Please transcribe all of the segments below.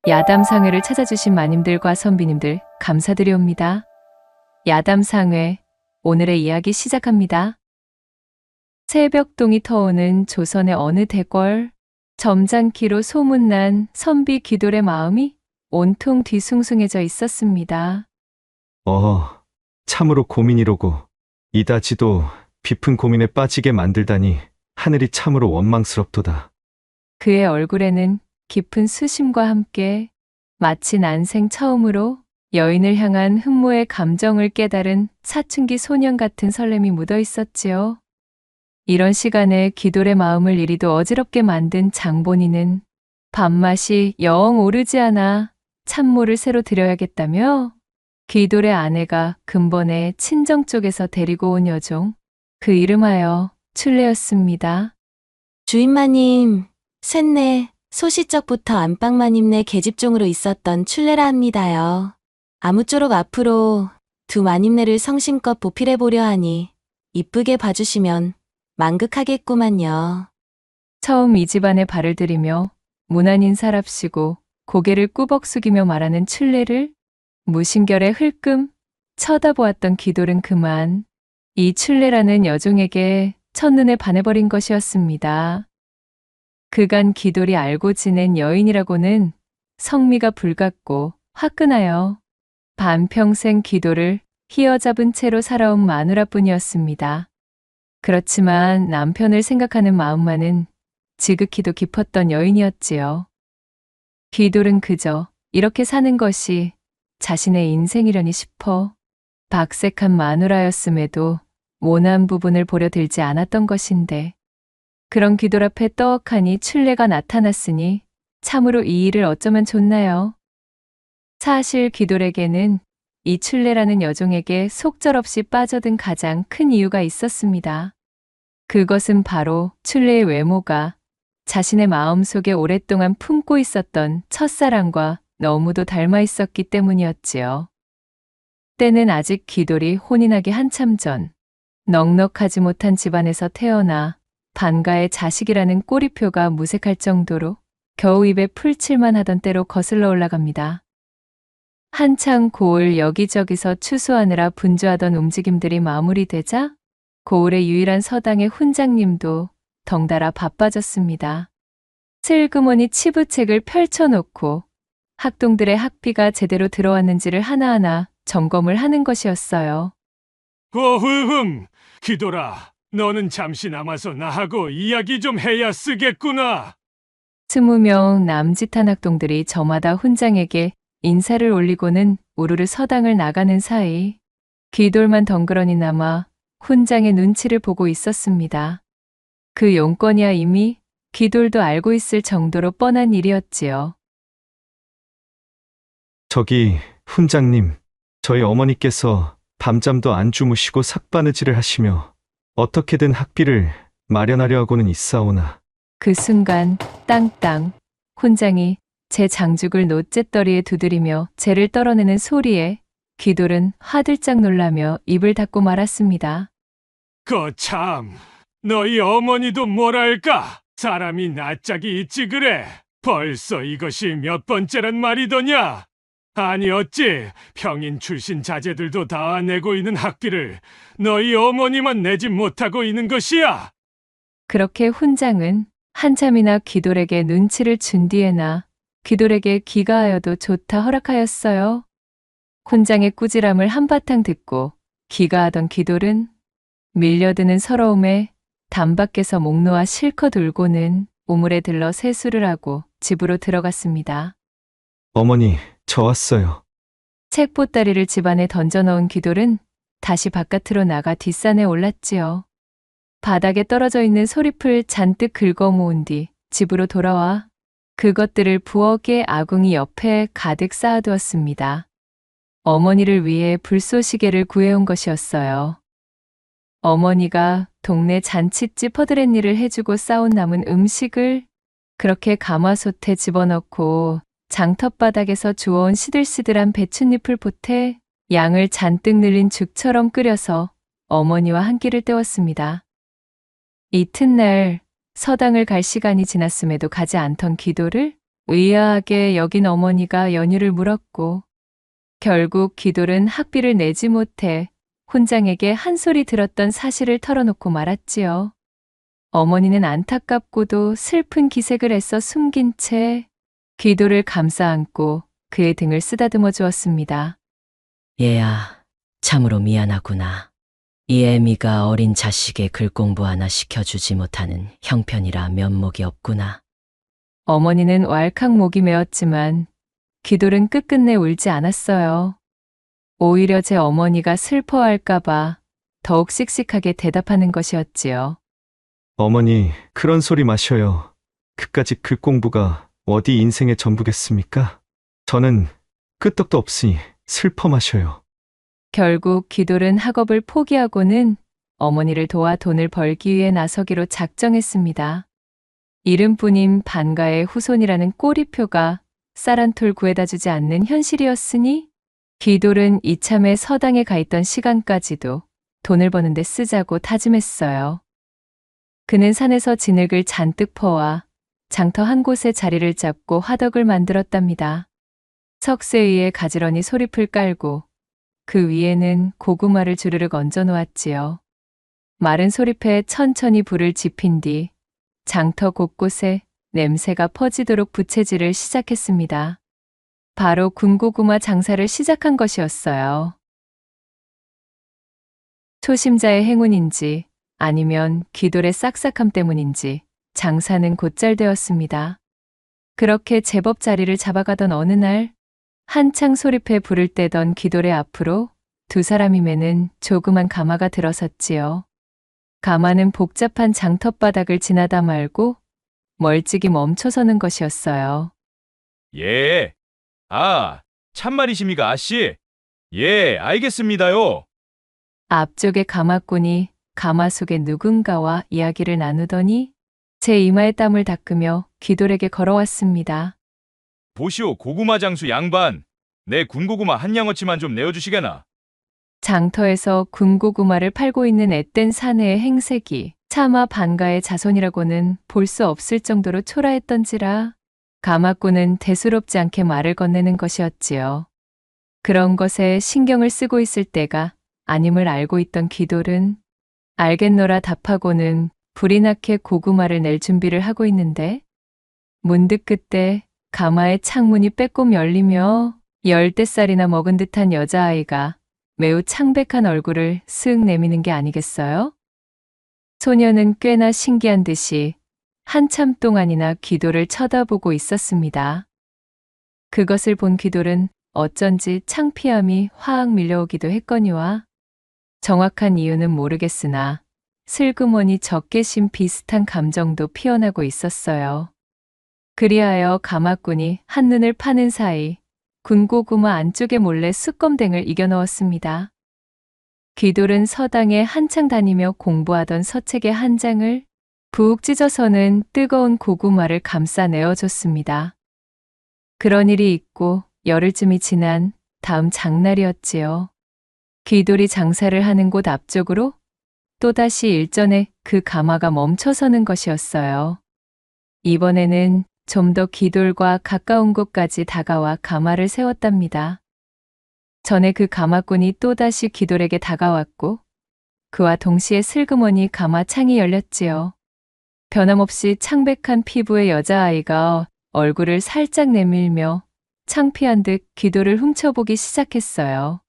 야담상회를 찾아주신 마님들과 선비님들 감사드리옵니다. 야담상회, 오늘의 이야기 시작합니다. 새벽동이 터오는 조선의 어느 대궐, 점잖기로 소문난 선비 귀돌의 마음이 온통 뒤숭숭해져 있었습니다. 참으로 고민이로고 이다지도 깊은 고민에 빠지게 만들다니 하늘이 참으로 원망스럽도다. 그의 얼굴에는 깊은 수심과 함께 마치 난생 처음으로 여인을 향한 흠모의 감정을 깨달은 사춘기 소년 같은 설렘이 묻어 있었지요. 이런 시간에 귀돌의 마음을 이리도 어지럽게 만든 장본인은 밥맛이 영 오르지 않아 찬모를 새로 드려야겠다며 귀돌의 아내가 근본에 친정 쪽에서 데리고 온 여종, 그 이름하여 춘례였습니다. 주인마님, 쇳내 소시적부터 안방마님네 계집종으로 있었던 춘례라 합니다요. 아무쪼록 앞으로 두 마님네를 성심껏 보필해보려 하니 이쁘게 봐주시면 만극하겠구만요. 처음 이 집안에 발을 들이며 무난 인사랍시고 고개를 꾸벅 숙이며 말하는 춘례를 무심결에 흘끔 쳐다보았던 귀돌은 그만 이 춘례라는 여종에게 첫눈에 반해버린 것이었습니다. 그간 귀돌이 알고 지낸 여인이라고는 성미가 불같고 화끈하여 반평생 귀돌을 휘어잡은 채로 살아온 마누라뿐이었습니다. 그렇지만 남편을 생각하는 마음만은 지극히도 깊었던 여인이었지요. 귀돌은 그저 이렇게 사는 것이 자신의 인생이려니 싶어 박색한 마누라였음에도 모난 부분을 보려 들지 않았던 것인데, 그런 귀돌 앞에 떡하니 춘례가 나타났으니 참으로 이 일을 어쩌면 좋나요? 사실 귀돌에게는 이 춘례라는 여종에게 속절없이 빠져든 가장 큰 이유가 있었습니다. 그것은 바로 춘례의 외모가 자신의 마음속에 오랫동안 품고 있었던 첫사랑과 너무도 닮아 있었기 때문이었지요. 때는 아직 귀돌이 혼인하기 한참 전, 넉넉하지 못한 집안에서 태어나 반가의 자식이라는 꼬리표가 무색할 정도로 겨우 입에 풀칠만 하던 때로 거슬러 올라갑니다. 한창 고을 여기저기서 추수하느라 분주하던 움직임들이 마무리되자 고을의 유일한 서당의 훈장님도 덩달아 바빠졌습니다. 슬그머니 치부책을 펼쳐놓고 학동들의 학비가 제대로 들어왔는지를 하나하나 점검을 하는 것이었어요. 어흥, 귀돌아, 너는 잠시 남아서 나하고 이야기 좀 해야 쓰겠구나. 20명 남짓한 학동들이 저마다 훈장에게 인사를 올리고는 우르르 서당을 나가는 사이 귀돌만 덩그러니 남아 훈장의 눈치를 보고 있었습니다. 그 용건이야 이미 귀돌도 알고 있을 정도로 뻔한 일이었지요. 저기 훈장님, 저희 어머니께서 밤잠도 안 주무시고 삭바느질을 하시며 어떻게든 학비를 마련하려 하고는 있사오나. 그 순간 땅땅 훈장이 제 장죽을 노쨉더리에 두드리며 재를 떨어내는 소리에 귀돌은 화들짝 놀라며 입을 닫고 말았습니다. 거참, 너희 어머니도 뭐랄까? 사람이 낯짝이 있지 그래. 벌써 이것이 몇 번째란 말이더냐? 아니 어찌 평인 출신 자제들도 다 내고 있는 학비를 너희 어머니만 내지 못하고 있는 것이야? 그렇게 훈장은 한참이나 귀돌에게 눈치를 준 뒤에나 귀돌에게 귀가하여도 좋다 허락하였어요. 훈장의 꾸지람을 한바탕 듣고 귀가하던 귀돌은 밀려드는 서러움에 담밖에서 목 놓아 실컷 울고는 우물에 들러 세수를 하고 집으로 들어갔습니다. 어머니, 저 왔어요. 책 보따리를 집안에 던져넣은 귀돌은 다시 바깥으로 나가 뒷산에 올랐지요. 바닥에 떨어져 있는 소리풀 잔뜩 긁어 모은 뒤 집으로 돌아와 그것들을 부엌의 아궁이 옆에 가득 쌓아두었습니다. 어머니를 위해 불쏘시개를 구해온 것이었어요. 어머니가 동네 잔칫집 허드렛일을 해주고 싸온 남은 음식을 그렇게 가마솥에 집어넣고 장터바닥에서 주워온 시들시들한 배춧잎을 보태 양을 잔뜩 늘린 죽처럼 끓여서 어머니와 한 끼를 때웠습니다. 이튿날 서당을 갈 시간이 지났음에도 가지 않던 귀돌을 의아하게 여긴 어머니가 연유를 물었고 결국 기돌은 학비를 내지 못해 혼장에게 한 소리 들었던 사실을 털어놓고 말았지요. 어머니는 안타깝고도 슬픈 기색을 애써 숨긴 채 기돌을 감싸 안고 그의 등을 쓰다듬어 주었습니다. 얘야, 참으로 미안하구나. 이 애미가 어린 자식의 글 공부 하나 시켜주지 못하는 형편이라 면목이 없구나. 어머니는 왈칵 목이 메었지만 기돌은 끝끝내 울지 않았어요. 오히려 제 어머니가 슬퍼할까봐 더욱 씩씩하게 대답하는 것이었지요. 어머니, 그런 소리 마셔요. 그까짓 글 공부가 어디 인생의 전부겠습니까? 저는 끄떡도 없으니 슬퍼 마셔요. 결국 기돌은 학업을 포기하고는 어머니를 도와 돈을 벌기 위해 나서기로 작정했습니다. 이름뿐인 반가의 후손이라는 꼬리표가 쌀 한 톨 구해다 주지 않는 현실이었으니 기돌은 이참에 서당에 가 있던 시간까지도 돈을 버는 데 쓰자고 다짐했어요. 그는 산에서 진흙을 잔뜩 퍼와 장터 한 곳에 자리를 잡고 화덕을 만들었답니다. 석쇠 위에 가지런히 소리풀 깔고 그 위에는 고구마를 주르륵 얹어 놓았지요. 마른 소리패에 천천히 불을 지핀 뒤 장터 곳곳에 냄새가 퍼지도록 부채질을 시작했습니다. 바로 군고구마 장사를 시작한 것이었어요. 초심자의 행운인지 아니면 기돌의 싹싹함 때문인지 장사는 곧잘 되었습니다. 그렇게 제법 자리를 잡아가던 어느 날 한창 소리패 불을 떼던 기돌의 앞으로 두 사람이 매는 조그만 가마가 들어섰지요. 가마는 복잡한 장터바닥을 지나다 말고 멀찍이 멈춰서는 것이었어요. 예. 아, 참말이십니까, 아씨? 예, 알겠습니다요. 앞쪽의 가마꾼이 가마 속의 누군가와 이야기를 나누더니 제 이마에 땀을 닦으며 기돌에게 걸어왔습니다. 보시오, 고구마 장수 양반. 내 군고구마 한 양어치만 좀 내어주시게나. 장터에서 군고구마를 팔고 있는 앳된 사내의 행색이 차마 반가의 자손이라고는 볼 수 없을 정도로 초라했던지라 가마꾼은 대수롭지 않게 말을 건네는 것이었지요. 그런 것에 신경을 쓰고 있을 때가 아님을 알고 있던 기돌은 알겠노라 답하고는 불이 나게 고구마를 낼 준비를 하고 있는데 문득 그때 가마의 창문이 빼꼼 열리며 10대살이나 먹은 듯한 여자아이가 매우 창백한 얼굴을 쓱 내미는 게 아니겠어요? 소녀는 꽤나 신기한 듯이 한참 동안이나 기돌을 쳐다보고 있었습니다. 그것을 본 기돌은 어쩐지 창피함이 화학 밀려오기도 했거니와 정확한 이유는 모르겠으나 슬그머니 적개심 비슷한 감정도 피어나고 있었어요. 그리하여 가마꾼이 한눈을 파는 사이 군고구마 안쪽에 몰래 숯검댕을 이겨 넣었습니다. 기돌은 서당에 한창 다니며 공부하던 서책의 한 장을 푹 찢어서는 뜨거운 고구마를 감싸 내어줬습니다. 그런 일이 있고 열흘쯤이 지난 다음 장날이었지요. 기돌이 장사를 하는 곳 앞쪽으로 또다시 일전에 그 가마가 멈춰서는 것이었어요. 이번에는 좀 더 기돌과 가까운 곳까지 다가와 가마를 세웠답니다. 전에 그 가마꾼이 또다시 기돌에게 다가왔고 그와 동시에 슬그머니 가마 창이 열렸지요. 변함없이 창백한 피부의 여자아이가 얼굴을 살짝 내밀며 창피한 듯 기돌을 훔쳐보기 시작했어요.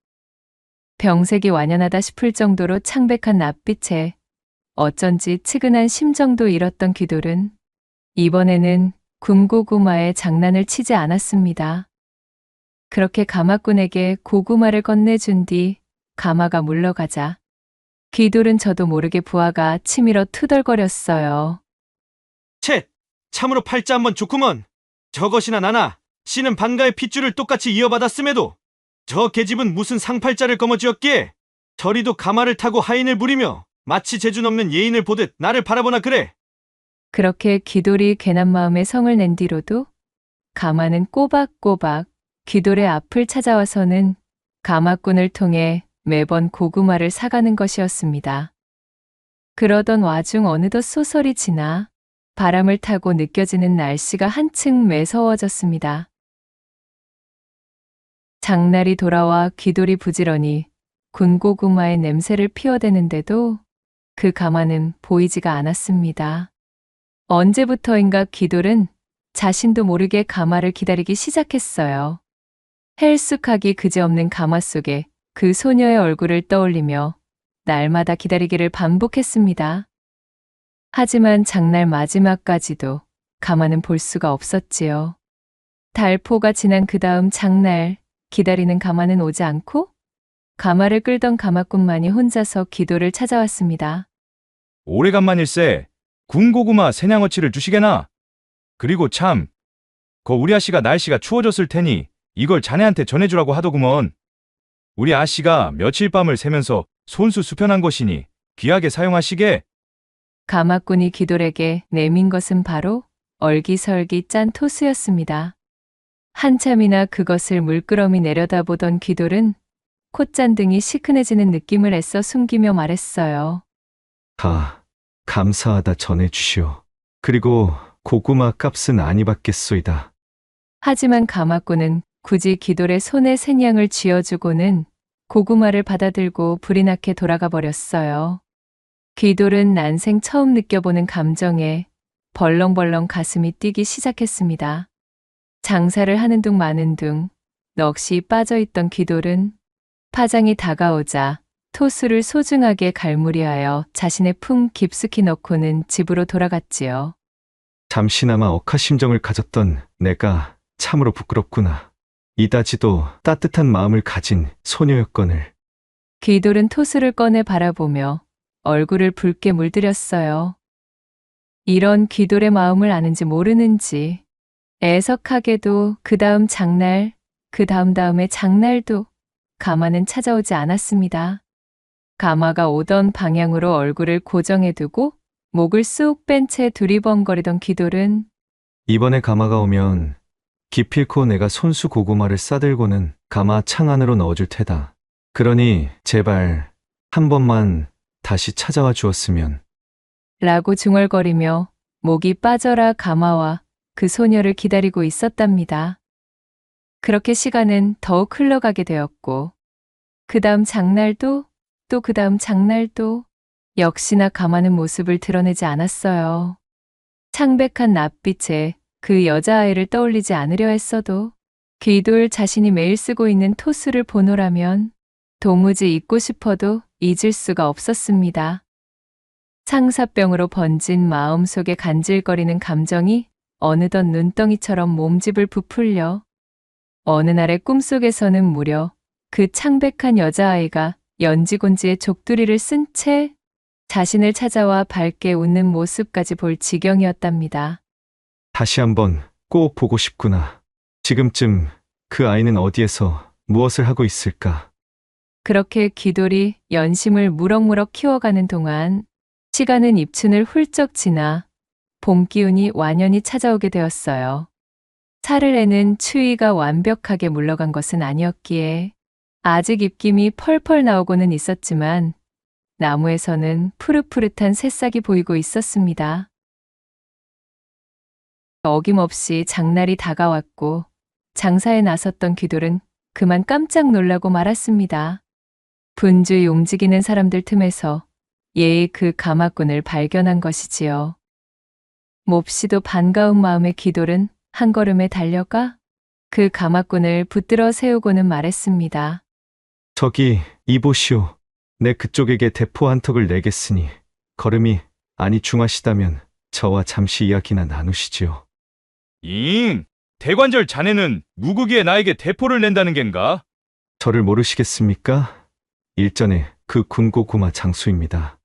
병색이 완연하다 싶을 정도로 창백한 낯빛에 어쩐지 측은한 심정도 잃었던 기돌은 이번에는 군고구마에 장난을 치지 않았습니다. 그렇게 가마꾼에게 고구마를 건네준 뒤 가마가 물러가자 기돌은 저도 모르게 부하가 치밀어 투덜거렸어요. 쳇! 참으로 팔자 한번 좋구먼. 저것이나 나나 씨는 반가의 핏줄을 똑같이 이어받았음에도 저 계집은 무슨 상팔자를 거머쥐었기에 저리도 가마를 타고 하인을 부리며 마치 재주 넘는 예인을 보듯 나를 바라보나 그래. 그렇게 기돌이 괜한 마음에 성을 낸 뒤로도 가마는 꼬박꼬박 기돌의 앞을 찾아와서는 가마꾼을 통해 매번 고구마를 사가는 것이었습니다. 그러던 와중 어느덧 소설이 지나 바람을 타고 느껴지는 날씨가 한층 매서워졌습니다. 장날이 돌아와 귀돌이 부지런히 군고구마의 냄새를 피워대는데도 그 가마는 보이지가 않았습니다. 언제부터인가 귀돌은 자신도 모르게 가마를 기다리기 시작했어요. 헬쑥하기 그지없는 가마 속에 그 소녀의 얼굴을 떠올리며 날마다 기다리기를 반복했습니다. 하지만 장날 마지막까지도 가마는 볼 수가 없었지요. 달포가 지난 그 다음 장날, 기다리는 가마는 오지 않고 가마를 끌던 가마꾼만이 혼자서 귀돌을 찾아왔습니다. 오래간만일세. 군고구마 새냥어치를 주시게나. 그리고 참, 우리 아씨가 날씨가 추워졌을 테니 이걸 자네한테 전해주라고 하더구먼. 우리 아씨가 며칠 밤을 새면서 손수 수편한 것이니 귀하게 사용하시게. 가마꾼이 귀돌에게 내민 것은 바로 얼기설기 짠 토스였습니다. 한참이나 그것을 물끄러미 내려다보던 귀돌은 콧잔등이 시큰해지는 느낌을 애써 숨기며 말했어요. 감사하다 전해주시오. 그리고 고구마 값은 아니 받겠소이다. 하지만 가마꾼은 굳이 귀돌의 손에 생양을 쥐어주고는 고구마를 받아들고 불이 나게 돌아가 버렸어요. 귀돌은 난생 처음 느껴보는 감정에 벌렁벌렁 가슴이 뛰기 시작했습니다. 장사를 하는 둥 마는 둥 넋이 빠져있던 귀돌은 파장이 다가오자 토수를 소중하게 갈무리하여 자신의 품 깊숙이 넣고는 집으로 돌아갔지요. 잠시나마 억하심정을 가졌던 내가 참으로 부끄럽구나. 이다지도 따뜻한 마음을 가진 소녀였거늘. 귀돌은 토수를 꺼내 바라보며 얼굴을 붉게 물들였어요. 이런 귀돌의 마음을 아는지 모르는지 애석하게도 그 다음 장날, 그 다음의 장날도 가마는 찾아오지 않았습니다. 가마가 오던 방향으로 얼굴을 고정해두고 목을 쑥 뺀 채 두리번거리던 귀돌은 이번에 가마가 오면 기필코 내가 손수 고구마를 싸들고는 가마 창 안으로 넣어줄 테다. 그러니 제발 한 번만 다시 찾아와 주었으면. 라고 중얼거리며 목이 빠져라 가마와 그 소녀를 기다리고 있었답니다. 그렇게 시간은 더욱 흘러가게 되었고 그 다음 장날도 또 그 다음 장날도 역시나 가마는 모습을 드러내지 않았어요. 창백한 낯빛에 그 여자아이를 떠올리지 않으려 했어도 귀돌 자신이 매일 쓰고 있는 토수를 보노라면 도무지 잊고 싶어도 잊을 수가 없었습니다. 상사병으로 번진 마음속에 간질거리는 감정이 어느덧 눈덩이처럼 몸집을 부풀려 어느 날의 꿈속에서는 무려 그 창백한 여자아이가 연지곤지의 족두리를 쓴 채 자신을 찾아와 밝게 웃는 모습까지 볼 지경이었답니다. 다시 한번 꼭 보고 싶구나. 지금쯤 그 아이는 어디에서 무엇을 하고 있을까? 그렇게 귀돌이 연심을 무럭무럭 키워가는 동안 시간은 입춘을 훌쩍 지나 봄 기운이 완연히 찾아오게 되었어요. 사흘에는 추위가 완벽하게 물러간 것은 아니었기에 아직 입김이 펄펄 나오고는 있었지만 나무에서는 푸릇푸릇한 새싹이 보이고 있었습니다. 어김없이 장날이 다가왔고 장사에 나섰던 귀돌은 그만 깜짝 놀라고 말았습니다. 분주히 움직이는 사람들 틈에서 예의 그 가마꾼을 발견한 것이지요. 몹시도 반가운 마음의 귀돌은 한 걸음에 달려가 그 가마꾼을 붙들어 세우고는 말했습니다. 저기 이보시오. 내 그쪽에게 대포 한 턱을 내겠으니 걸음이 아니 중하시다면 저와 잠시 이야기나 나누시지요. 대관절 자네는 무구기에 나에게 대포를 낸다는 겐가? 저를 모르시겠습니까? 일전에 그 군고구마 장수입니다.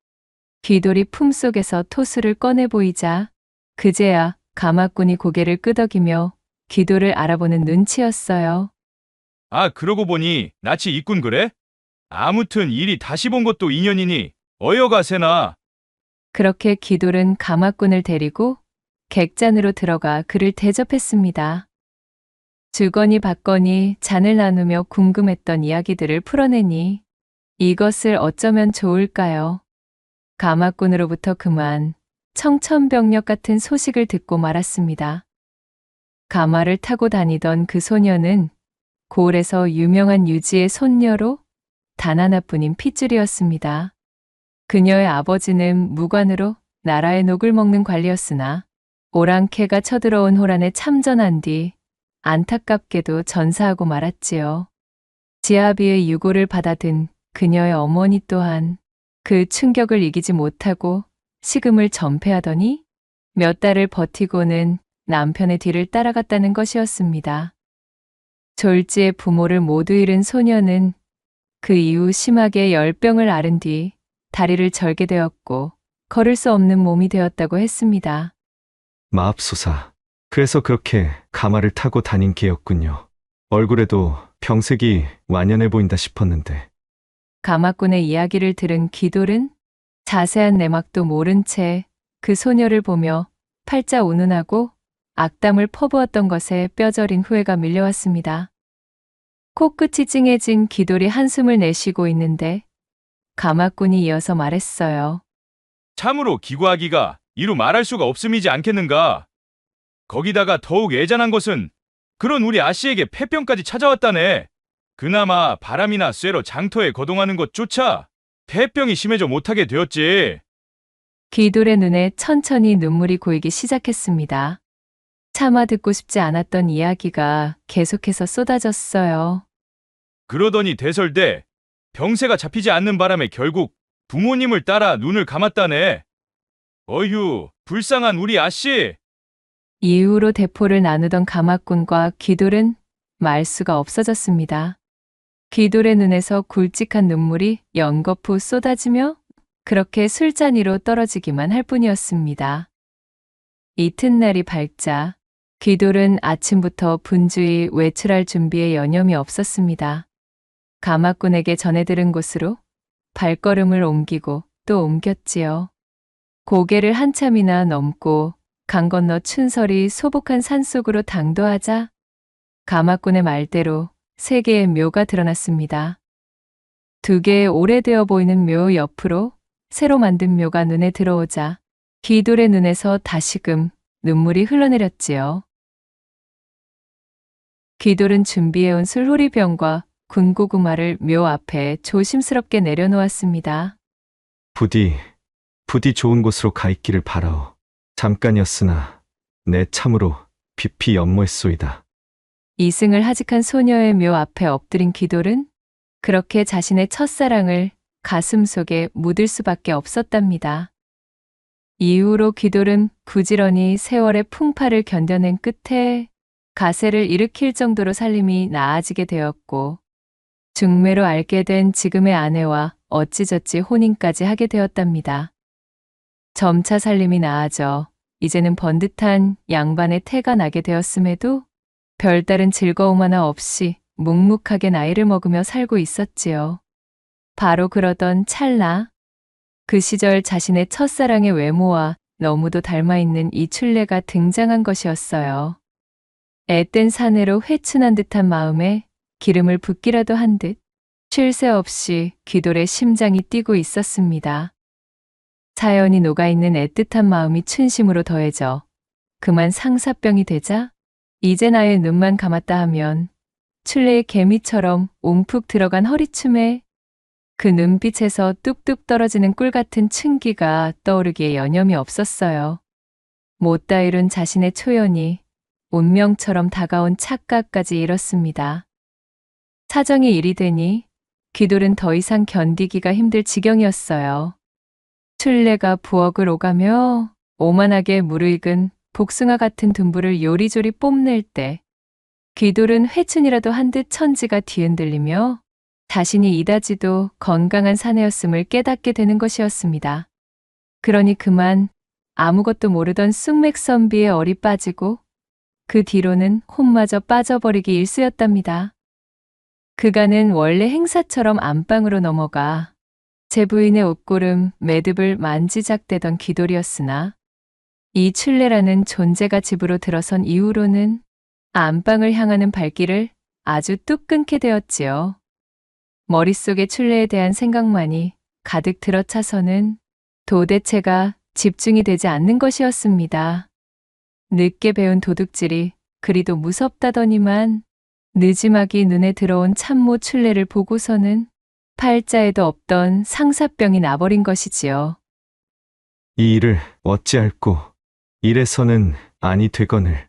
귀돌이 품속에서 토수를 꺼내 보이자 그제야 가마꾼이 고개를 끄덕이며 귀돌을 알아보는 눈치였어요. 그러고 보니 낯이 있군 그래? 아무튼 일이 다시 본 것도 인연이니 어여가세나. 그렇게 귀돌은 가마꾼을 데리고 객잔으로 들어가 그를 대접했습니다. 주거니 받거니 잔을 나누며 궁금했던 이야기들을 풀어내니 이것을 어쩌면 좋을까요? 가마꾼으로부터 그만 청천벽력 같은 소식을 듣고 말았습니다. 가마를 타고 다니던 그 소녀는 고을에서 유명한 유지의 손녀로 단 하나뿐인 핏줄이었습니다. 그녀의 아버지는 무관으로 나라의 녹을 먹는 관리였으나 오랑캐가 쳐들어온 호란에 참전한 뒤 안타깝게도 전사하고 말았지요. 지아비의 유고를 받아든 그녀의 어머니 또한 그 충격을 이기지 못하고 식음을 전폐하더니 몇 달을 버티고는 남편의 뒤를 따라갔다는 것이었습니다. 졸지에 부모를 모두 잃은 소녀는 그 이후 심하게 열병을 앓은 뒤 다리를 절게 되었고 걸을 수 없는 몸이 되었다고 했습니다. 마압소사. 그래서 그렇게 가마를 타고 다닌 게였군요. 얼굴에도 병색이 완연해 보인다 싶었는데. 가마꾼의 이야기를 들은 귀돌은 자세한 내막도 모른 채 그 소녀를 보며 팔자 운운하고 악담을 퍼부었던 것에 뼈저린 후회가 밀려왔습니다. 코끝이 찡해진 귀돌이 한숨을 내쉬고 있는데 가마꾼이 이어서 말했어요. 참으로 기구하기가 이루 말할 수가 없음이지 않겠는가? 거기다가 더욱 애잔한 것은 그런 우리 아씨에게 폐병까지 찾아왔다네. 그나마 바람이나 쇠로 장터에 거동하는 것조차 폐병이 심해져 못하게 되었지. 귀돌의 눈에 천천히 눈물이 고이기 시작했습니다. 차마 듣고 싶지 않았던 이야기가 계속해서 쏟아졌어요. 그러더니 대설대 병세가 잡히지 않는 바람에 결국 부모님을 따라 눈을 감았다네. 어휴, 불쌍한 우리 아씨. 이후로 대포를 나누던 가마꾼과 귀돌은 말수가 없어졌습니다. 귀돌의 눈에서 굵직한 눈물이 연거푸 쏟아지며 그렇게 술잔이로 떨어지기만 할 뿐이었습니다. 이튿날이 밝자 귀돌은 아침부터 분주히 외출할 준비에 여념이 없었습니다. 가마꾼에게 전해 들은 곳으로 발걸음을 옮기고 또 옮겼지요. 고개를 한참이나 넘고 강 건너 춘설이 소복한 산속으로 당도하자 가마꾼의 말대로 3개의 묘가 드러났습니다. 2개의 오래되어 보이는 묘 옆으로 새로 만든 묘가 눈에 들어오자 귀돌의 눈에서 다시금 눈물이 흘러내렸지요. 귀돌은 준비해온 술호리병과 군고구마를 묘 앞에 조심스럽게 내려놓았습니다. 부디 좋은 곳으로 가 있기를 바라오. 잠깐이었으나 내 참으로 깊이 연모했소이다. 이승을 하직한 소녀의 묘 앞에 엎드린 귀돌은 그렇게 자신의 첫사랑을 가슴 속에 묻을 수밖에 없었답니다. 이후로 귀돌은 부지런히 세월의 풍파를 견뎌낸 끝에 가세를 일으킬 정도로 살림이 나아지게 되었고 중매로 알게 된 지금의 아내와 어찌저찌 혼인까지 하게 되었답니다. 점차 살림이 나아져 이제는 번듯한 양반의 태가 나게 되었음에도 별다른 즐거움 하나 없이 묵묵하게 나이를 먹으며 살고 있었지요. 바로 그러던 찰나 그 시절 자신의 첫사랑의 외모와 너무도 닮아있는 이춘례가 등장한 것이었어요. 앳된 사내로 회춘한 듯한 마음에 기름을 붓기라도 한 듯 쉴 새 없이 귀돌의 심장이 뛰고 있었습니다. 사연이 녹아있는 애틋한 마음이 춘심으로 더해져 그만 상사병이 되자 이제 나의 눈만 감았다 하면 춘례의 개미처럼 웅푹 들어간 허리춤에 그 눈빛에서 뚝뚝 떨어지는 꿀 같은 춘기가 떠오르기에 여념이 없었어요. 못다 이룬 자신의 초연이 운명처럼 다가온 착각까지 이뤘습니다. 사정이 이리 되니 귀돌은 더 이상 견디기가 힘들 지경이었어요. 춘례가 부엌을 오가며 오만하게 무르익은 복숭아 같은 둔부를 요리조리 뽐낼 때 귀돌은 회춘이라도 한 듯 천지가 뒤흔들리며 자신이 이다지도 건강한 사내였음을 깨닫게 되는 것이었습니다. 그러니 그만 아무것도 모르던 쑥맥선비의 얼이 빠지고 그 뒤로는 혼마저 빠져버리기 일쑤였답니다. 그간은 원래 행사처럼 안방으로 넘어가 제 부인의 옷고름 매듭을 만지작대던 귀돌이었으나 이 춘례라는 존재가 집으로 들어선 이후로는 안방을 향하는 발길을 아주 뚝 끊게 되었지요. 머릿속에 춘례에 대한 생각만이 가득 들어차서는 도대체가 집중이 되지 않는 것이었습니다. 늦게 배운 도둑질이 그리도 무섭다더니만 느지막이 눈에 들어온 참모 출래를 보고서는 팔자에도 없던 상사병이 나버린 것이지요. 이 일을 어찌할꼬 이래서는 아니 되거늘.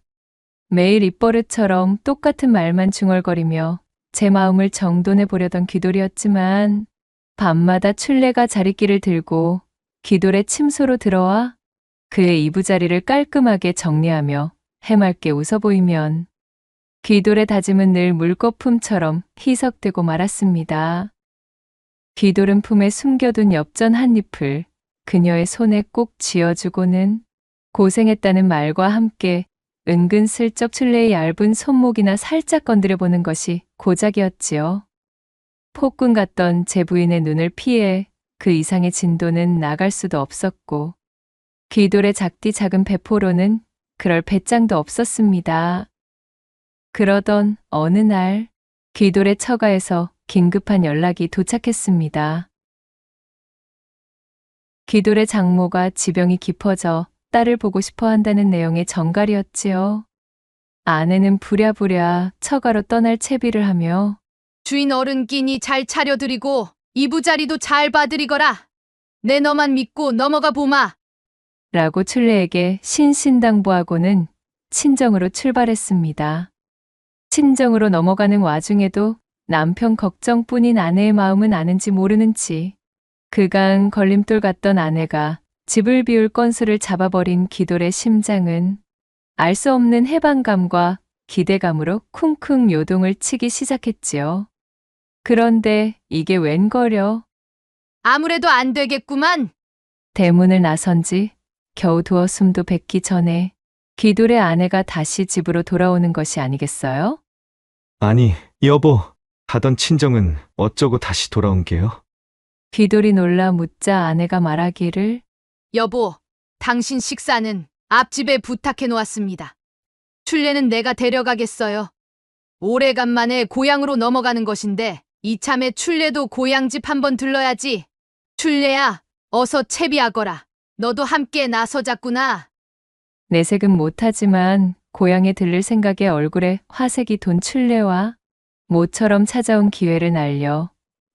매일 입버릇처럼 똑같은 말만 중얼거리며 제 마음을 정돈해 보려던 귀돌이었지만 밤마다 출래가 자리끼를 들고 귀돌의 침소로 들어와 그의 이부자리를 깔끔하게 정리하며 해맑게 웃어 보이면 귀돌의 다짐은 늘 물거품처럼 희석되고 말았습니다. 귀돌은 품에 숨겨둔 엽전 한 잎을 그녀의 손에 꼭 쥐어주고는 고생했다는 말과 함께 은근슬쩍 출래의 얇은 손목이나 살짝 건드려 보는 것이 고작이었지요. 폭군 같던 제 부인의 눈을 피해 그 이상의 진도는 나갈 수도 없었고 귀돌의 작디 작은 배포로는 그럴 배짱도 없었습니다. 그러던 어느 날 귀돌의 처가에서 긴급한 연락이 도착했습니다. 귀돌의 장모가 지병이 깊어져 딸을 보고 싶어 한다는 내용의 전갈이었지요. 아내는 부랴부랴 처가로 떠날 채비를 하며 주인 어른끼니 잘 차려드리고 이부자리도 잘 봐드리거라. 내 너만 믿고 넘어가 보마. 라고 출래에게 신신당부하고는 친정으로 출발했습니다. 친정으로 넘어가는 와중에도 남편 걱정뿐인 아내의 마음은 아는지 모르는지 그간 걸림돌 같던 아내가 집을 비울 건수를 잡아버린 귀돌의 심장은 알 수 없는 해방감과 기대감으로 쿵쿵 요동을 치기 시작했지요. 그런데 이게 웬걸요? 아무래도 안 되겠구만. 대문을 나선 지 겨우 두어 숨도 뱉기 전에 귀돌의 아내가 다시 집으로 돌아오는 것이 아니겠어요? 아니, 여보. 가던 친정은 어쩌고 다시 돌아온 게요? 귀돌이 놀라 묻자 아내가 말하기를 여보, 당신 식사는 앞집에 부탁해 놓았습니다. 출래는 내가 데려가겠어요. 오래간만에 고향으로 넘어가는 것인데 이참에 출래도 고향집 한번 들러야지. 출래야, 어서 채비하거라. 너도 함께 나서자꾸나. 내색은 못하지만 고향에 들를 생각에 얼굴에 화색이 돈 출래와 모처럼 찾아온 기회를 날려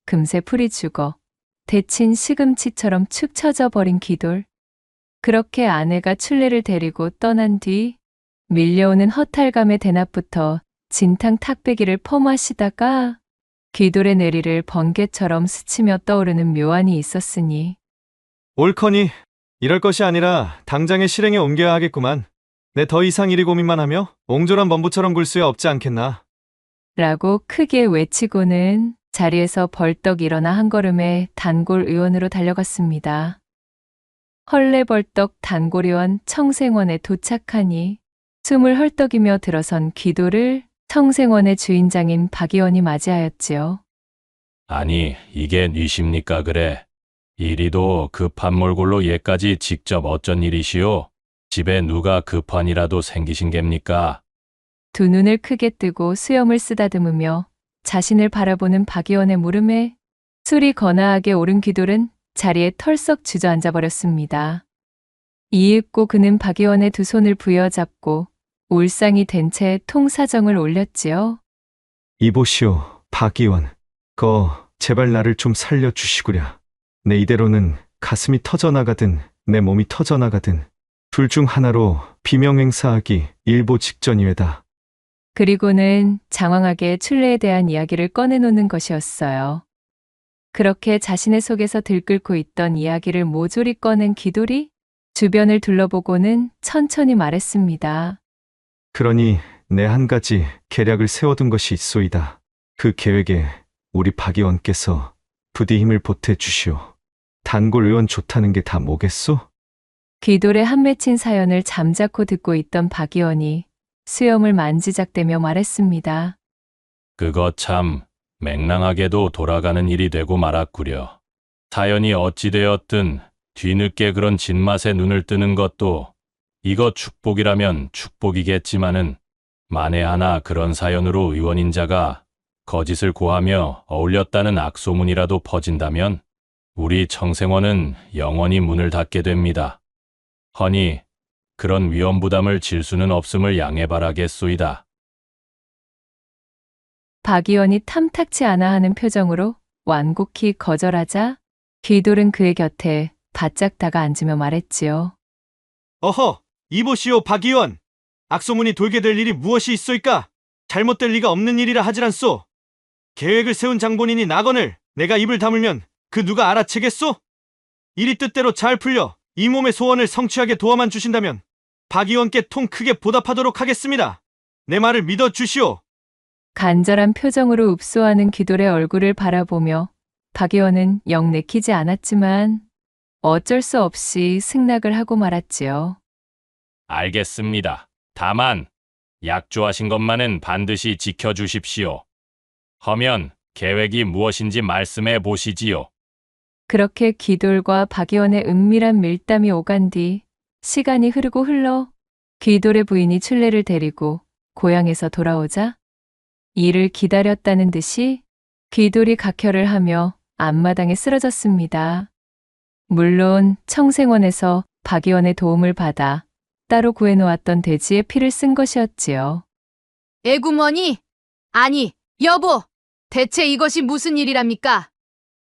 금세 풀이 죽어 데친 시금치처럼 축 처져 버린 귀돌. 그렇게 아내가 출래를 데리고 떠난 뒤 밀려오는 허탈감의 대낮부터 진탕 탁배기를 퍼마시다가 귀돌의 내리를 번개처럼 스치며 떠오르는 묘안이 있었으니 옳거니 이럴 것이 아니라 당장의 실행에 옮겨야 하겠구만. 내 더 이상 이리 고민만 하며 옹졸한 범부처럼 굴 수야 없지 않겠나. 라고 크게 외치고는 자리에서 벌떡 일어나 한 걸음에 단골 의원으로 달려갔습니다. 헐레벌떡 단골 의원 청생원에 도착하니 숨을 헐떡이며 들어선 귀돌을 청생원의 주인장인 박 의원이 맞이하였지요. 아니, 이게 뉘십니까 그래? 이리도 급한 몰골로 얘까지 직접 어쩐 일이시오? 집에 누가 급한 이라도 생기신 겝니까? 두 눈을 크게 뜨고 수염을 쓰다듬으며 자신을 바라보는 박 의원의 물음에 술이 거나하게 오른 귀돌은 자리에 털썩 주저앉아 버렸습니다. 이윽고 그는 박 의원의 두 손을 부여잡고 울상이 된 채 통사정을 올렸지요. 이보시오, 박 의원. 제발 나를 좀 살려주시구랴. 내 이대로는 가슴이 터져나가든 내 몸이 터져나가든 둘 중 하나로 비명행사하기 일보 직전이외다. 그리고는 장황하게 출래에 대한 이야기를 꺼내놓는 것이었어요. 그렇게 자신의 속에서 들끓고 있던 이야기를 모조리 꺼낸 귀돌이 주변을 둘러보고는 천천히 말했습니다. 그러니 내 한 가지 계략을 세워둔 것이 있소이다. 그 계획에 우리 박 의원께서 부디 힘을 보태주시오. 단골 의원 좋다는 게 다 뭐겠소? 귀돌의 한 맺힌 사연을 잠자코 듣고 있던 박 의원이 수염을 만지작대며 말했습니다. 그거 참 맹랑하게도 돌아가는 일이 되고 말았구려. 사연이 어찌되었든 뒤늦게 그런 진맛에 눈을 뜨는 것도 이거 축복이라면 축복이겠지만은 만에 하나 그런 사연으로 의원인 자가 거짓을 고하며 어울렸다는 악소문이라도 퍼진다면 우리 청생원은 영원히 문을 닫게 됩니다. 허니 그런 위험 부담을 질 수는 없음을 양해 바라겠소이다. 박 의원이 탐탁치 않아 하는 표정으로 완곡히 거절하자 귀돌은 그의 곁에 바짝 다가 앉으며 말했지요. 어허, 이보시오 박 의원. 악소문이 돌게 될 일이 무엇이 있소이까? 잘못될 리가 없는 일이라 하질 않소. 계획을 세운 장본인이 나건을 내가 입을 다물면 그 누가 알아채겠소? 일이 뜻대로 잘 풀려 이 몸의 소원을 성취하게 도와만 주신다면 박 의원께 통 크게 보답하도록 하겠습니다. 내 말을 믿어 주시오. 간절한 표정으로 읍소하는 귀돌의 얼굴을 바라보며 박 의원은 영 내키지 않았지만 어쩔 수 없이 승낙을 하고 말았지요. 알겠습니다. 다만 약조하신 것만은 반드시 지켜주십시오. 허면 계획이 무엇인지 말씀해 보시지요. 그렇게 귀돌과 박 의원의 은밀한 밀담이 오간 뒤 시간이 흐르고 흘러 귀돌의 부인이 춘례를 데리고 고향에서 돌아오자 이를 기다렸다는 듯이 귀돌이 각혈을 하며 앞마당에 쓰러졌습니다. 물론 청생원에서 박 의원의 도움을 받아 따로 구해놓았던 돼지의 피를 쓴 것이었지요. 애구머니, 아니, 여보, 대체 이것이 무슨 일이랍니까?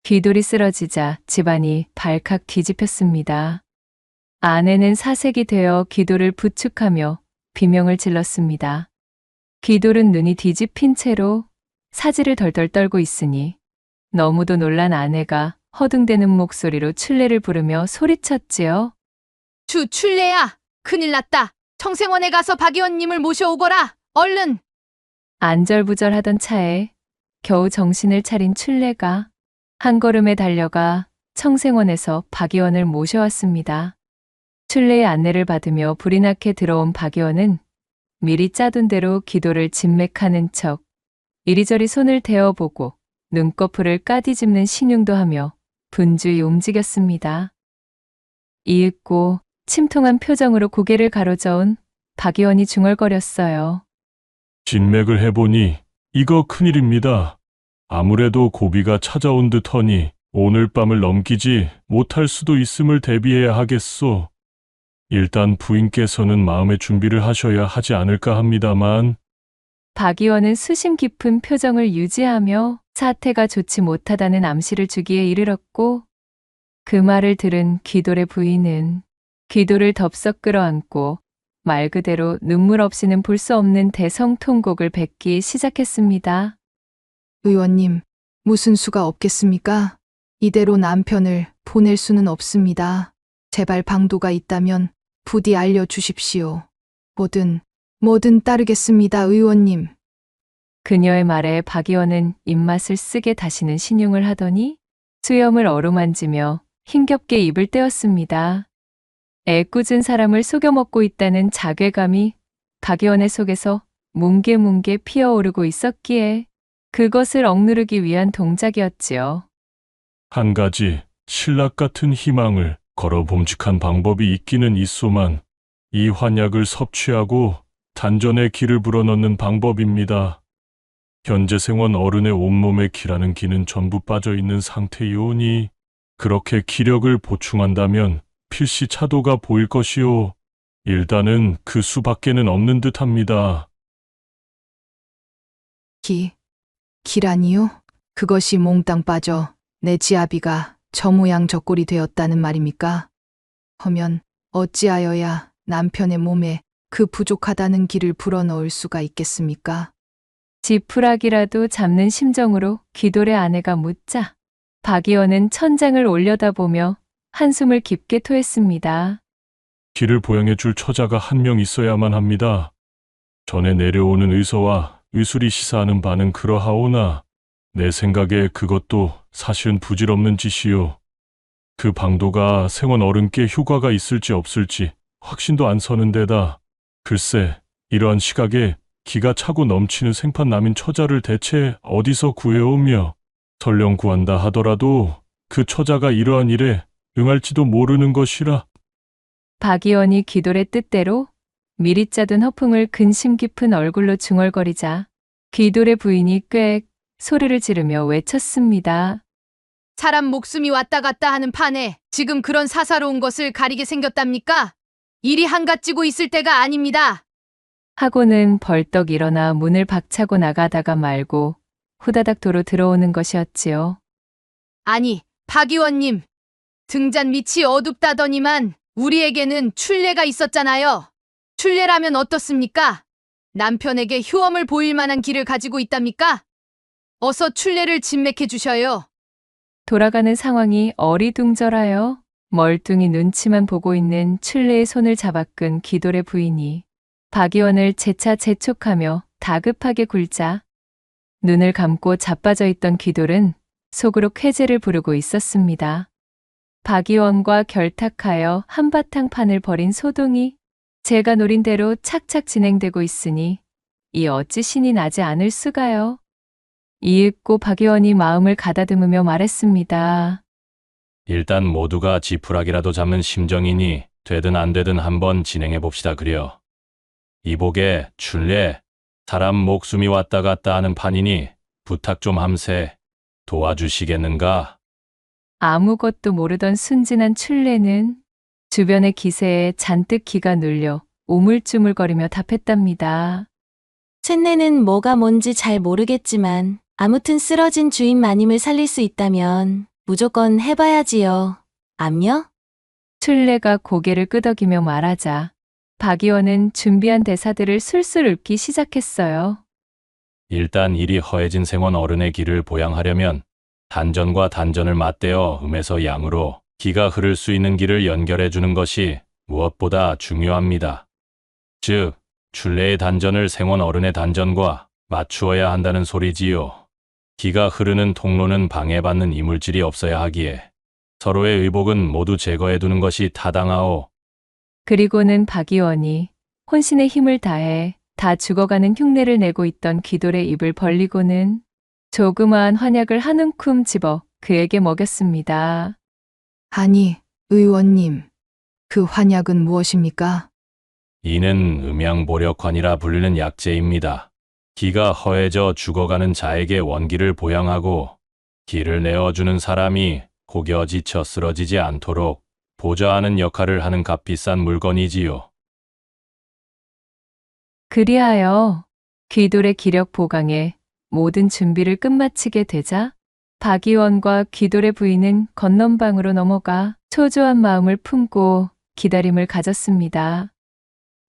귀돌이 쓰러지자 집안이 발칵 뒤집혔습니다. 아내는 사색이 되어 귀돌을 부축하며 비명을 질렀습니다. 귀돌은 눈이 뒤집힌 채로 사지를 덜덜 떨고 있으니 너무도 놀란 아내가 허둥대는 목소리로 춘례를 부르며 소리쳤지요. 춘례야, 큰일 났다. 청생원에 가서 박 의원님을 모셔오거라. 얼른. 안절부절하던 차에 겨우 정신을 차린 춘례가 한 걸음에 달려가 청생원에서 박 의원을 모셔왔습니다. 춘례의 안내를 받으며 불이 나게 들어온 박 의원은 미리 짜둔 대로 기도를 진맥하는 척 이리저리 손을 대어보고 눈꺼풀을 까디집는 신용도 하며 분주히 움직였습니다. 이윽고 침통한 표정으로 고개를 가로저은 박 의원이 중얼거렸어요. 진맥을 해보니 이거 큰일입니다. 아무래도 고비가 찾아온 듯하니 오늘 밤을 넘기지 못할 수도 있음을 대비해야 하겠소. 일단 부인께서는 마음의 준비를 하셔야 하지 않을까 합니다만. 박 의원은 수심 깊은 표정을 유지하며 사태가 좋지 못하다는 암시를 주기에 이르렀고 그 말을 들은 귀돌의 부인은 귀돌을 덥석 끌어안고 말 그대로 눈물 없이는 볼 수 없는 대성통곡을 뱉기 시작했습니다. 의원님, 무슨 수가 없겠습니까? 이대로 남편을 보낼 수는 없습니다. 제발 방도가 있다면 부디 알려주십시오. 뭐든 따르겠습니다, 의원님. 그녀의 말에 박 의원은 입맛을 쓰게 다시는 신용을 하더니 수염을 어루만지며 힘겹게 입을 떼었습니다. 애꿎은 사람을 속여먹고 있다는 자괴감이 박 의원의 속에서 뭉게뭉게 피어오르고 있었기에 그것을 억누르기 위한 동작이었지요. 한 가지 신락 같은 희망을 걸어 봄직한 방법이 있기는 있소만 이 환약을 섭취하고 단전에 기를 불어넣는 방법입니다. 현재 생원 어른의 온몸에 기라는 기는 전부 빠져있는 상태이오니 그렇게 기력을 보충한다면 필시 차도가 보일 것이오. 일단은 그 수밖에는 없는 듯합니다. 기라니요? 그것이 몽땅 빠져 내 지아비가 저 모양 저 꼴이 되었다는 말입니까? 허면 어찌하여야 남편의 몸에 그 부족하다는 기를 불어넣을 수가 있겠습니까? 지푸라기라도 잡는 심정으로 귀돌의 아내가 묻자 박 의원은 천장을 올려다보며 한숨을 깊게 토했습니다. 기를 보양해 줄 처자가 한 명 있어야만 합니다. 전에 내려오는 의서와 의술이 시사하는 바는 그러하오나 내 생각에 그것도 사실은 부질없는 짓이요. 그 방도가 생원 어른께 효과가 있을지 없을지 확신도 안 서는 데다 글쎄 이러한 시각에 기가 차고 넘치는 생판남인 처자를 대체 어디서 구해오며 설령 구한다 하더라도 그 처자가 이러한 일에 응할지도 모르는 것이라. 박 의원이 귀돌의 뜻대로 미리 짜둔 허풍을 근심 깊은 얼굴로 중얼거리자 귀돌의 부인이 꽥 소리를 지르며 외쳤습니다. 사람 목숨이 왔다 갔다 하는 판에 지금 그런 사사로운 것을 가리게 생겼답니까? 일이 한가지고 있을 때가 아닙니다. 하고는 벌떡 일어나 문을 박차고 나가다가 말고 후다닥 도로 들어오는 것이었지요. 아니, 박 의원님. 등잔 밑이 어둡다더니만 우리에게는 출례가 있었잖아요. 출례라면 어떻습니까? 남편에게 효험을 보일 만한 길을 가지고 있답니까? 어서 출례를 진맥해 주셔요. 돌아가는 상황이 어리둥절하여 멀뚱히 눈치만 보고 있는 출례의 손을 잡아 끈 기돌의 부인이 박 의원을 재차 재촉하며 다급하게 굴자 눈을 감고 자빠져 있던 기돌은 속으로 쾌재를 부르고 있었습니다. 박 의원과 결탁하여 한바탕 판을 벌인 소동이 제가 노린 대로 착착 진행되고 있으니 이 어찌 신이 나지 않을 수가요. 이윽고 박 의원이 마음을 가다듬으며 말했습니다. 일단 모두가 지푸라기라도 잡는 심정이니 되든 안 되든 한번 진행해 봅시다 그려. 이복에 출례, 사람 목숨이 왔다 갔다 하는 판이니 부탁 좀 함세. 도와주시겠는가? 아무것도 모르던 순진한 출례는 주변의 기세에 잔뜩 기가 눌려 우물쭈물거리며 답했답니다. 쇳내는 뭐가 뭔지 잘 모르겠지만 아무튼 쓰러진 주인 마님을 살릴 수 있다면 무조건 해봐야지요. 암요? 출례가 고개를 끄덕이며 말하자 박 의원은 준비한 대사들을 술술 읊기 시작했어요. 일단 일이 허해진 생원 어른의 길을 보양하려면 단전과 단전을 맞대어 음에서 양으로 기가 흐를 수 있는 길을 연결해 주는 것이 무엇보다 중요합니다. 즉, 출례의 단전을 생원 어른의 단전과 맞추어야 한다는 소리지요. 기가 흐르는 통로는 방해받는 이물질이 없어야 하기에 서로의 의복은 모두 제거해 두는 것이 타당하오. 그리고는 박 의원이 혼신의 힘을 다해 다 죽어가는 흉내를 내고 있던 기돌의 입을 벌리고는 조그마한 환약을 한 움큼 집어 그에게 먹였습니다. 아니, 의원님. 그 환약은 무엇입니까? 이는 음양보력환이라 불리는 약재입니다. 기가 허해져 죽어가는 자에게 원기를 보양하고 기를 내어주는 사람이 혹여 지쳐 쓰러지지 않도록 보좌하는 역할을 하는 값비싼 물건이지요. 그리하여 귀돌의 기력 보강에 모든 준비를 끝마치게 되자 박 의원과 귀돌의 부인은 건넌방으로 넘어가 초조한 마음을 품고 기다림을 가졌습니다.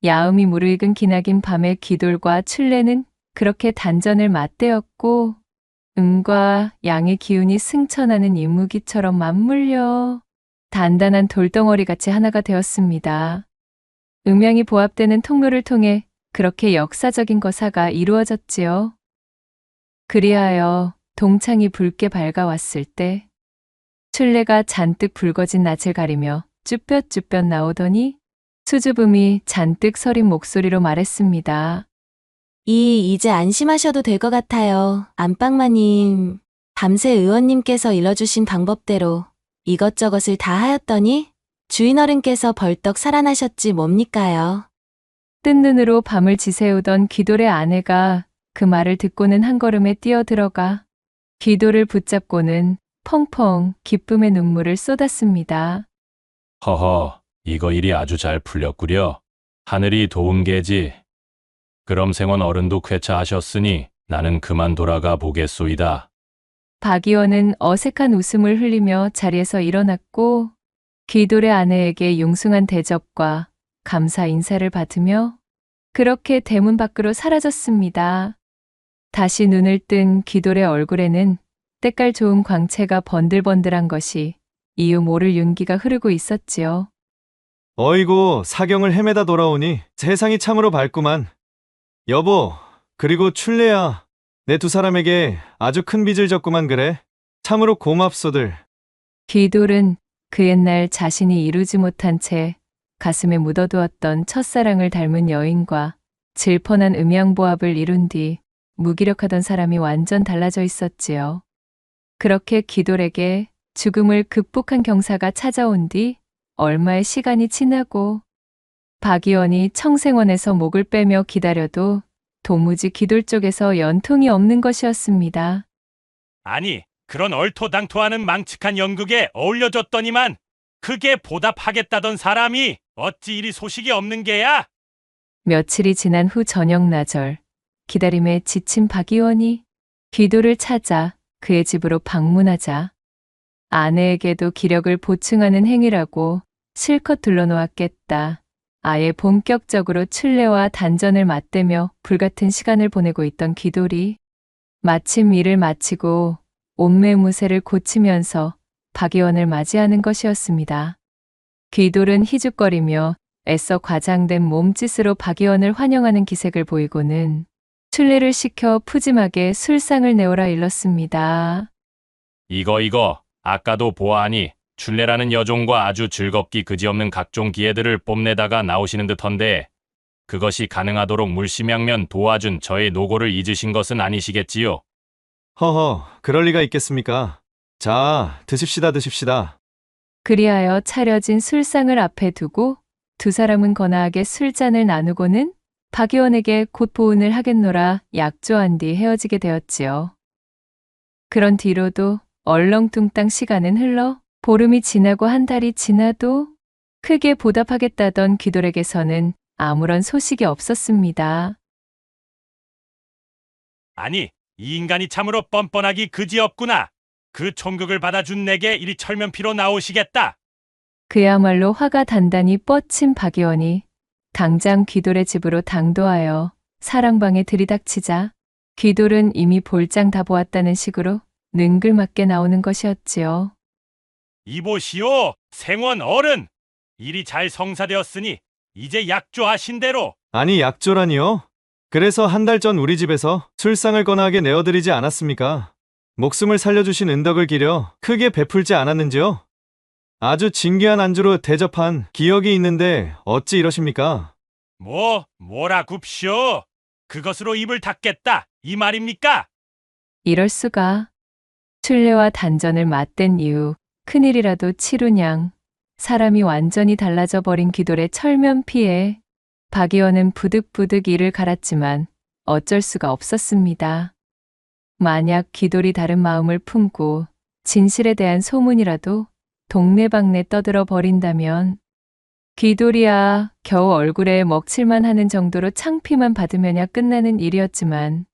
야음이 무르익은 기나긴 밤에 귀돌과 출례는 그렇게 단전을 맞대었고 음과 양의 기운이 승천하는 이무기처럼 맞물려 단단한 돌덩어리같이 하나가 되었습니다. 음양이 보합되는 통로를 통해 그렇게 역사적인 거사가 이루어졌지요. 그리하여 동창이 붉게 밝아왔을 때 출례가 잔뜩 붉어진 낯을 가리며 쭈뼛쭈뼛 나오더니 수줍음이 잔뜩 서린 목소리로 말했습니다. 이제 안심하셔도 될 것 같아요. 안방마님, 밤새 의원님께서 일러주신 방법대로 이것저것을 다 하였더니 주인 어른께서 벌떡 살아나셨지 뭡니까요. 뜬 눈으로 밤을 지새우던 귀돌의 아내가 그 말을 듣고는 한 걸음에 뛰어들어가 귀돌을 붙잡고는 펑펑 기쁨의 눈물을 쏟았습니다. 허허, 이거 일이 아주 잘 풀렸구려. 하늘이 도운 게지. 그럼 생원 어른도 쾌차하셨으니 나는 그만 돌아가 보겠소이다. 박 의원은 어색한 웃음을 흘리며 자리에서 일어났고 귀돌의 아내에게 융숭한 대접과 감사 인사를 받으며 그렇게 대문 밖으로 사라졌습니다. 다시 눈을 뜬 귀돌의 얼굴에는 때깔 좋은 광채가 번들번들한 것이 이유 모를 윤기가 흐르고 있었지요. 어이구, 사경을 헤매다 돌아오니 세상이 참으로 밝구만. 여보, 그리고 출례야. 내 두 사람에게 아주 큰 빚을 졌구만 그래. 참으로 고맙소들. 귀돌은 그 옛날 자신이 이루지 못한 채 가슴에 묻어두었던 첫사랑을 닮은 여인과 질펀한 음양보합을 이룬 뒤 무기력하던 사람이 완전 달라져 있었지요. 그렇게 귀돌에게 죽음을 극복한 경사가 찾아온 뒤 얼마의 시간이 지나고 박 의원이 청생원에서 목을 빼며 기다려도 도무지 귀돌 쪽에서 연통이 없는 것이었습니다. 아니, 그런 얼토당토하는 망측한 연극에 어울려줬더니만 크게 보답하겠다던 사람이 어찌 이리 소식이 없는 게야? 며칠이 지난 후 저녁 나절, 기다림에 지친 박 의원이 귀도를 찾아 그의 집으로 방문하자 아내에게도 기력을 보충하는 행위라고 실컷 둘러놓았겠다. 아예 본격적으로 출례와 단전을 맞대며 불같은 시간을 보내고 있던 귀돌이 마침 일을 마치고 옷매무새를 고치면서 박 의원을 맞이하는 것이었습니다. 귀돌은 희죽거리며 애써 과장된 몸짓으로 박 의원을 환영하는 기색을 보이고는 출례를 시켜 푸짐하게 술상을 내오라 일렀습니다. 이거 아까도 보아하니 출례라는 여종과 아주 즐겁기 그지없는 각종 기회들을 뽐내다가 나오시는 듯한데 그것이 가능하도록 물심양면 도와준 저의 노고를 잊으신 것은 아니시겠지요? 허허, 그럴 리가 있겠습니까? 자, 드십시다. 그리하여 차려진 술상을 앞에 두고 두 사람은 거나하게 술잔을 나누고는 박 의원에게 곧 보은을 하겠노라 약조한 뒤 헤어지게 되었지요. 그런 뒤로도 얼렁뚱땅 시간은 흘러 보름이 지나고 한 달이 지나도 크게 보답하겠다던 귀돌에게서는 아무런 소식이 없었습니다. 아니, 이 인간이 참으로 뻔뻔하기 그지없구나. 그 총극을 받아준 내게 이리 철면피로 나오시겠다. 그야말로 화가 단단히 뻗친 박 의원이 당장 귀돌의 집으로 당도하여 사랑방에 들이닥치자 귀돌은 이미 볼장 다 보았다는 식으로 능글맞게 나오는 것이었지요. 이보시오, 생원 어른. 일이 잘 성사되었으니 이제 약조하신 대로. 아니, 약조라니요? 그래서 한 달 전 우리 집에서 술상을 거나하게 내어드리지 않았습니까? 목숨을 살려주신 은덕을 기려 크게 베풀지 않았는지요? 아주 진귀한 안주로 대접한 기억이 있는데 어찌 이러십니까? 뭐라 굽시오. 그것으로 입을 닫겠다, 이 말입니까? 이럴 수가. 출례와 단전을 맞댄 이후 큰일이라도 치루냥 사람이 완전히 달라져 버린 귀돌의 철면피에 박 의원은 부득부득 이를 갈았지만 어쩔 수가 없었습니다. 만약 귀돌이 다른 마음을 품고 진실에 대한 소문이라도 동네방네 떠들어 버린다면 귀돌이야 겨우 얼굴에 먹칠만 하는 정도로 창피만 받으면야 끝나는 일이었지만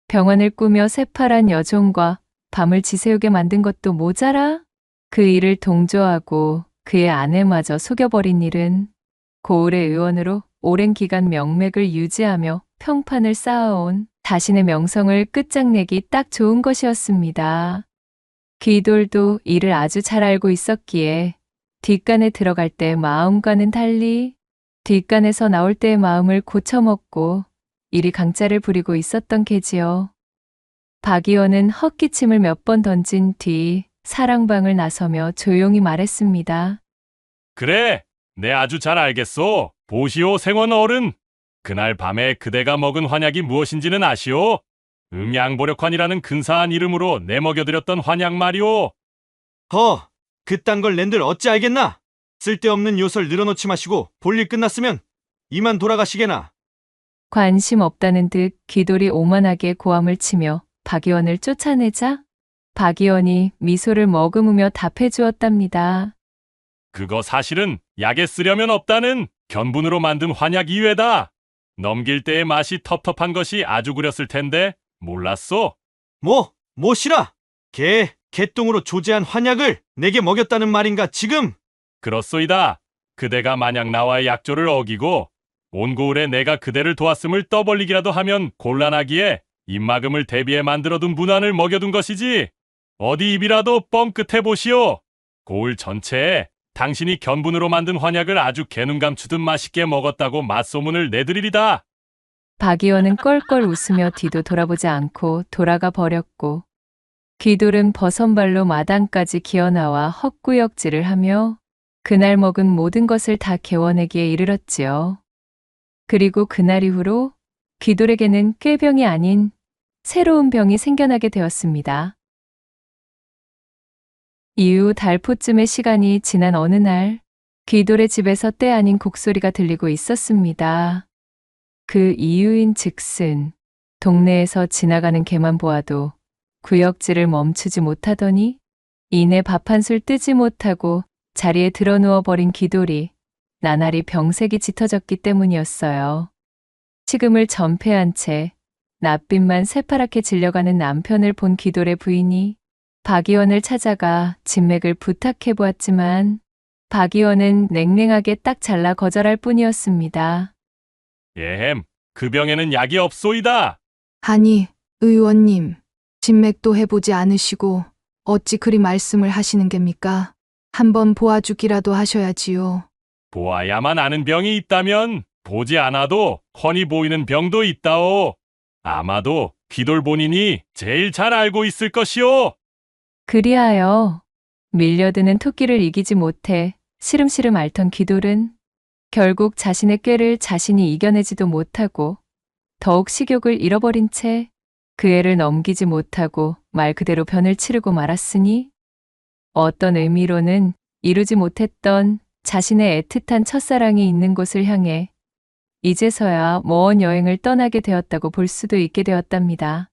병환을 꾸며 새파란 여종과 밤을 지새우게 만든 것도 모자라 그 일을 동조하고 그의 아내마저 속여버린 일은 고을의 의원으로 오랜 기간 명맥을 유지하며 평판을 쌓아온 자신의 명성을 끝장내기 딱 좋은 것이었습니다. 귀돌도 이를 아주 잘 알고 있었기에 뒷간에 들어갈 때 마음과는 달리 뒷간에서 나올 때의 마음을 고쳐먹고 이리 강짜를 부리고 있었던 게지요. 박 의원은 헛기침을 몇 번 던진 뒤 사랑방을 나서며 조용히 말했습니다. 그래, 내 아주 잘 알겠소. 보시오, 생원 어른. 그날 밤에 그대가 먹은 환약이 무엇인지는 아시오? 음양보력환이라는 근사한 이름으로 내먹여드렸던 환약 말이오. 그딴 걸 낸들 어찌 알겠나? 쓸데없는 요설 늘어놓지 마시고 볼일 끝났으면 이만 돌아가시게나. 관심 없다는 듯 귀돌이 오만하게 고함을 치며 박 의원을 쫓아내자 박 의원이 미소를 머금으며 답해 주었답니다. 그거 사실은 약에 쓰려면 없다는 견분으로 만든 환약 이외다. 넘길 때의 맛이 텁텁한 것이 아주 구렸을 텐데 몰랐소? 뭐시라? 개똥으로 조제한 환약을 내게 먹였다는 말인가 지금? 그렇소이다. 그대가 만약 나와의 약조를 어기고 온 고을에 내가 그대를 도왔음을 떠벌리기라도 하면 곤란하기에 입막음을 대비해 만들어둔 문안을 먹여둔 것이지. 어디 입이라도 뻥끗해 보시오. 고을 전체에 당신이 견분으로 만든 환약을 아주 개눈 감추듯 맛있게 먹었다고 맛소문을 내드리리다. 박 의원은 껄껄 웃으며 뒤도 돌아보지 않고 돌아가 버렸고 귀돌은 버선발로 마당까지 기어나와 헛구역질을 하며 그날 먹은 모든 것을 다 개워내기에 이르렀지요. 그리고 그날 이후로 귀돌에게는 꾀병이 아닌 새로운 병이 생겨나게 되었습니다. 이후 달포쯤의 시간이 지난 어느 날 귀돌의 집에서 때 아닌 곡소리가 들리고 있었습니다. 그 이유인 즉슨 동네에서 지나가는 개만 보아도 구역질을 멈추지 못하더니 이내 밥 한 술 뜨지 못하고 자리에 드러누워 버린 기돌이 나날이 병색이 짙어졌기 때문이었어요. 식음을 전폐한 채 낯빛만 새파랗게 질려가는 남편을 본 기돌의 부인이 박 의원을 찾아가 진맥을 부탁해 보았지만 박 의원은 냉랭하게 딱 잘라 거절할 뿐이었습니다. 예햄, 그 병에는 약이 없소이다. 아니, 의원님, 진맥도 해보지 않으시고 어찌 그리 말씀을 하시는 geb니까? 한번 보아주기라도 하셔야지요. 보아야만 아는 병이 있다면 보지 않아도 훤히 보이는 병도 있다오. 아마도 기돌 본인이 제일 잘 알고 있을 것이오. 그리하여 밀려드는 토끼를 이기지 못해 시름시름 앓던 기돌은 결국 자신의 꾀를 자신이 이겨내지도 못하고 더욱 식욕을 잃어버린 채 그 애를 넘기지 못하고 말 그대로 변을 치르고 말았으니 어떤 의미로는 이루지 못했던 자신의 애틋한 첫사랑이 있는 곳을 향해 이제서야 먼 여행을 떠나게 되었다고 볼 수도 있게 되었답니다.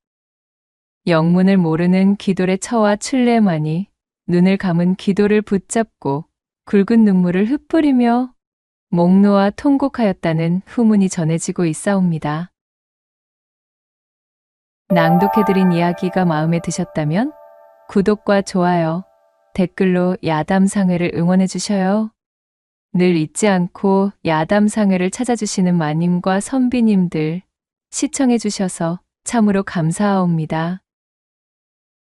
영문을 모르는 기돌의 처와 출래만이 눈을 감은 기돌을 붙잡고 굵은 눈물을 흩뿌리며 목 놓아 통곡하였다는 후문이 전해지고 있사옵니다. 낭독해드린 이야기가 마음에 드셨다면 구독과 좋아요, 댓글로 야담상회를 응원해 주셔요. 늘 잊지 않고 야담상회를 찾아주시는 마님과 선비님들 시청해 주셔서 참으로 감사하옵니다.